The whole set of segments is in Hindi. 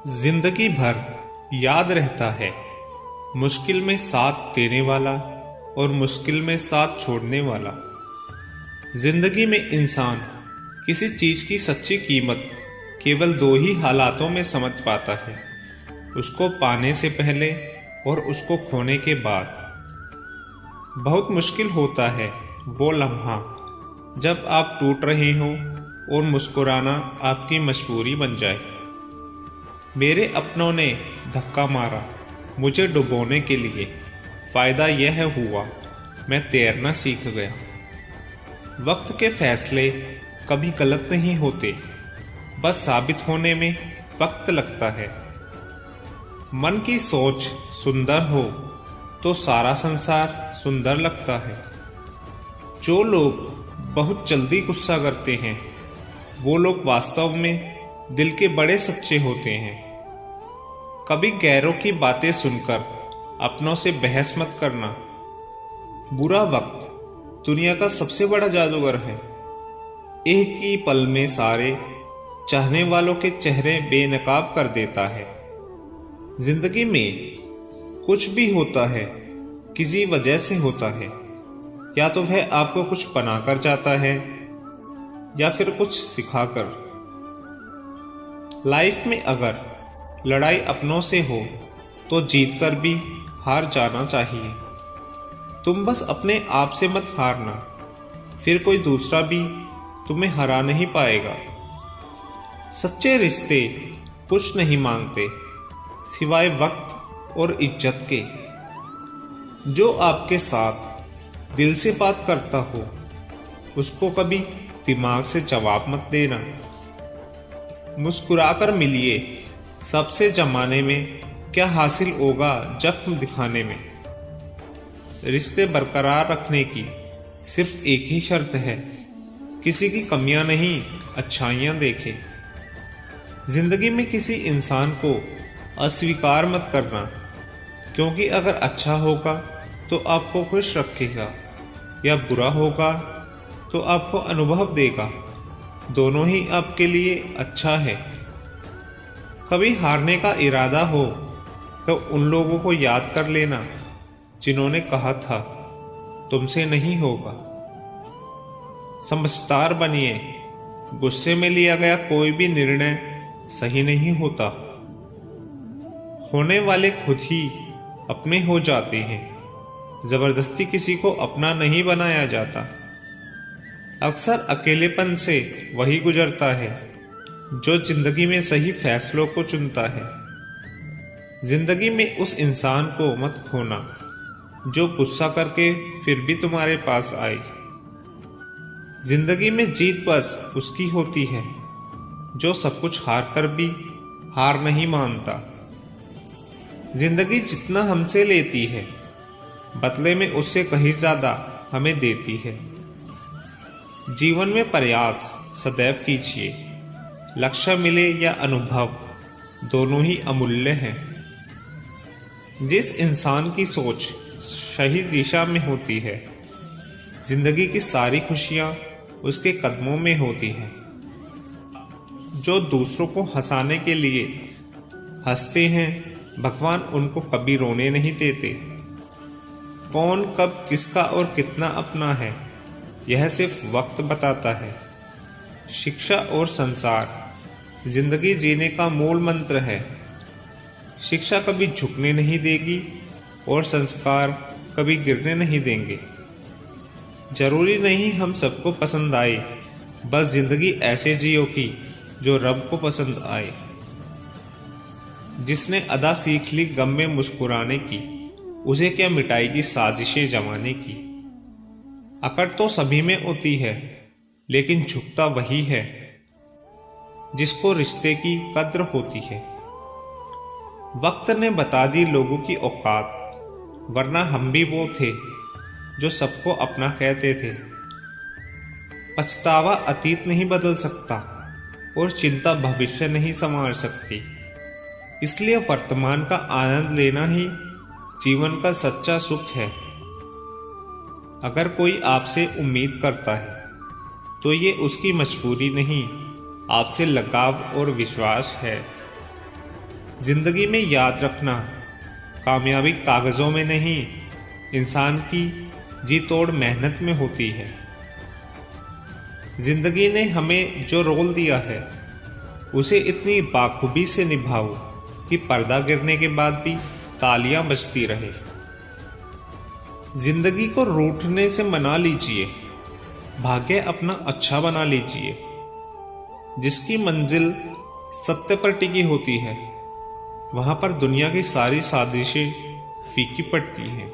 जिंदगी भर याद रहता है मुश्किल में साथ देने वाला और मुश्किल में साथ छोड़ने वाला। जिंदगी में इंसान किसी चीज की सच्ची कीमत केवल दो ही हालातों में समझ पाता है, उसको पाने से पहले और उसको खोने के बाद। बहुत मुश्किल होता है वो लम्हा जब आप टूट रहे हो और मुस्कुराना आपकी मजबूरी बन जाए। मेरे अपनों ने धक्का मारा मुझे डुबोने के लिए, फ़ायदा यह हुआ मैं तैरना सीख गया। वक्त के फैसले कभी गलत नहीं होते, बस साबित होने में वक्त लगता है। मन की सोच सुंदर हो तो सारा संसार सुंदर लगता है। जो लोग बहुत जल्दी गुस्सा करते हैं वो लोग वास्तव में दिल के बड़े सच्चे होते हैं। कभी गैरों की बातें सुनकर अपनों से बहस मत करना। बुरा वक्त दुनिया का सबसे बड़ा जादूगर है। एक ही पल में सारे चाहने वालों के चेहरे बेनकाब कर देता है। जिंदगी में कुछ भी होता है किसी वजह से होता है, या तो वह आपको कुछ बनाकर जाता है या फिर कुछ सिखाकर। लाइफ में अगर लड़ाई अपनों से हो तो जीतकर भी हार जाना चाहिए। तुम बस अपने आप से मत हारना, फिर कोई दूसरा भी तुम्हें हरा नहीं पाएगा। सच्चे रिश्ते कुछ नहीं मांगते सिवाय वक्त और इज्जत के। जो आपके साथ दिल से बात करता हो उसको कभी दिमाग से जवाब मत देना। मुस्कुराकर मिलिए सबसे जमाने में क्या हासिल होगा जख्म दिखाने में। रिश्ते बरकरार रखने की सिर्फ एक ही शर्त है, किसी की कमियां नहीं अच्छाइयां देखे। जिंदगी में किसी इंसान को अस्वीकार मत करना, क्योंकि अगर अच्छा होगा तो आपको खुश रखेगा या बुरा होगा तो आपको अनुभव देगा। दोनों ही आपके लिए अच्छा है। कभी हारने का इरादा हो तो उन लोगों को याद कर लेना जिन्होंने कहा था तुमसे नहीं होगा। समझदार बनिए, गुस्से में लिया गया कोई भी निर्णय सही नहीं होता। होने वाले खुद ही अपने हो जाते हैं, जबरदस्ती किसी को अपना नहीं बनाया जाता। अक्सर अकेलेपन से वही गुजरता है जो जिंदगी में सही फैसलों को चुनता है। जिंदगी में उस इंसान को मत खोना जो गुस्सा करके फिर भी तुम्हारे पास आए। जिंदगी में जीत बस उसकी होती है जो सब कुछ हार कर भी हार नहीं मानता। जिंदगी जितना हमसे लेती है बदले में उससे कहीं ज्यादा हमें देती है। जीवन में प्रयास सदैव कीजिए, लक्ष्य मिले या अनुभव दोनों ही अमूल्य हैं। जिस इंसान की सोच सही दिशा में होती है जिंदगी की सारी खुशियां उसके कदमों में होती हैं। जो दूसरों को हंसाने के लिए हंसते हैं भगवान उनको कभी रोने नहीं देते। कौन कब किसका और कितना अपना है यह सिर्फ वक्त बताता है। शिक्षा और संसार जिंदगी जीने का मूल मंत्र है। शिक्षा कभी झुकने नहीं देगी और संस्कार कभी गिरने नहीं देंगे। जरूरी नहीं हम सबको पसंद आए, बस जिंदगी ऐसे जियो की जो रब को पसंद आए। जिसने अदा सीख ली गम में मुस्कुराने की, उसे क्या मिटाएगी साजिशें जमाने की। अकड़ तो सभी में होती है लेकिन झुकता वही है जिसको रिश्ते की कद्र होती है। वक्त ने बता दी लोगों की औकात, वरना हम भी वो थे जो सबको अपना कहते थे। पछतावा अतीत नहीं बदल सकता और चिंता भविष्य नहीं संवार सकती। इसलिए वर्तमान का आनंद लेना ही जीवन का सच्चा सुख है। अगर कोई आपसे उम्मीद करता है तो ये उसकी मजबूरी नहीं, आपसे लगाव और विश्वास है। जिंदगी में याद रखना, कामयाबी कागजों में नहीं, इंसान की जी तोड़ मेहनत में होती है। जिंदगी ने हमें जो रोल दिया है उसे इतनी बाखूबी से निभाओ कि पर्दा गिरने के बाद भी तालियां बजती रहे। जिंदगी को रूठने से मना लीजिए, भाग्य अपना अच्छा बना लीजिए। जिसकी मंजिल सत्य पर टिकी होती है वहां पर दुनिया की सारी साजिशें फीकी पड़ती हैं।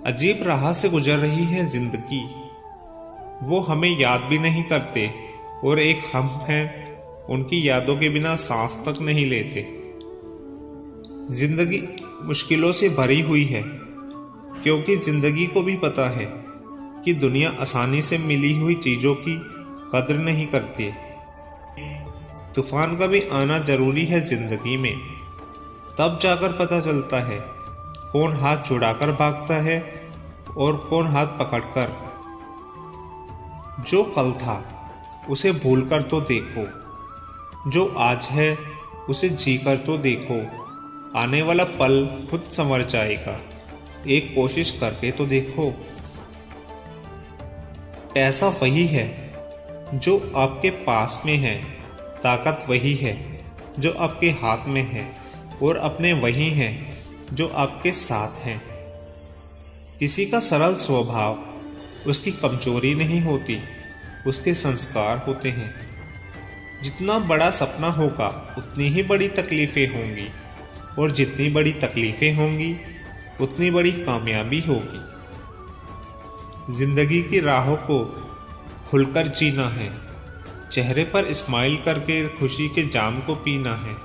अजीब राह से गुजर रही है जिंदगी, वो हमें याद भी नहीं करते और एक हम हैं उनकी यादों के बिना सांस तक नहीं लेते। जिंदगी मुश्किलों से भरी हुई है क्योंकि जिंदगी को भी पता है कि दुनिया आसानी से मिली हुई चीजों की कद्र नहीं करती। तूफान का भी आना जरूरी है जिंदगी में, तब जाकर पता चलता है कौन हाथ छुड़ाकर भागता है और कौन हाथ पकड़कर। जो कल था उसे भूलकर तो देखो, जो आज है उसे जीकर तो देखो। आने वाला पल खुद संवर जाएगा, एक कोशिश करके तो देखो। पैसा वही है जो आपके पास में है, ताकत वही है जो आपके हाथ में है और अपने वही हैं जो आपके साथ हैं। किसी का सरल स्वभाव उसकी कमजोरी नहीं होती, उसके संस्कार होते हैं। जितना बड़ा सपना होगा उतनी ही बड़ी तकलीफें होंगी और जितनी बड़ी तकलीफें होंगी उतनी बड़ी कामयाबी होगी। जिंदगी की राहों को खुलकर जीना है, चेहरे पर स्माइल करके खुशी के जाम को पीना है।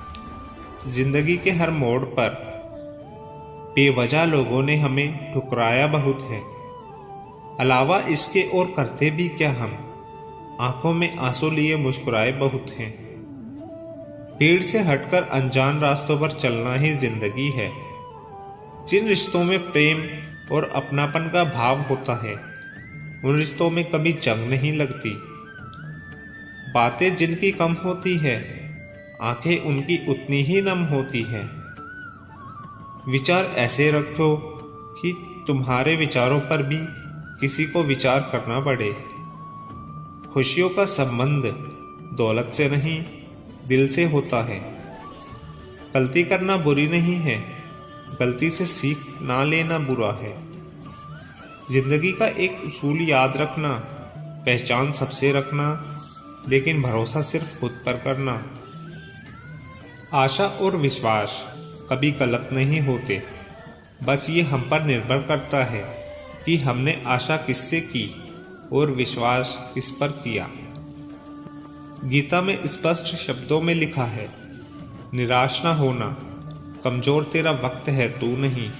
जिंदगी के हर मोड़ पर बेवजह लोगों ने हमें ठुकराया बहुत है, अलावा इसके और करते भी क्या हम, आंखों में आंसू लिए मुस्कुराए बहुत हैं। भीड़ से हटकर अनजान रास्तों पर चलना ही जिंदगी है। जिन रिश्तों में प्रेम और अपनापन का भाव होता है उन रिश्तों में कभी जंग नहीं लगती। बातें जिनकी कम होती है आंखें उनकी उतनी ही नम होती है। विचार ऐसे रखो कि तुम्हारे विचारों पर भी किसी को विचार करना पड़े। खुशियों का संबंध दौलत से नहीं दिल से होता है। गलती करना बुरी नहीं है, गलती से सीख ना लेना बुरा है। जिंदगी का एक उसूल याद रखना, पहचान सबसे रखना लेकिन भरोसा सिर्फ खुद पर करना। आशा और विश्वास कभी गलत नहीं होते, बस ये हम पर निर्भर करता है कि हमने आशा किससे की और विश्वास किस पर किया। गीता में स्पष्ट शब्दों में लिखा है, निराश ना होना, कमजोर तेरा वक्त है तू नहीं।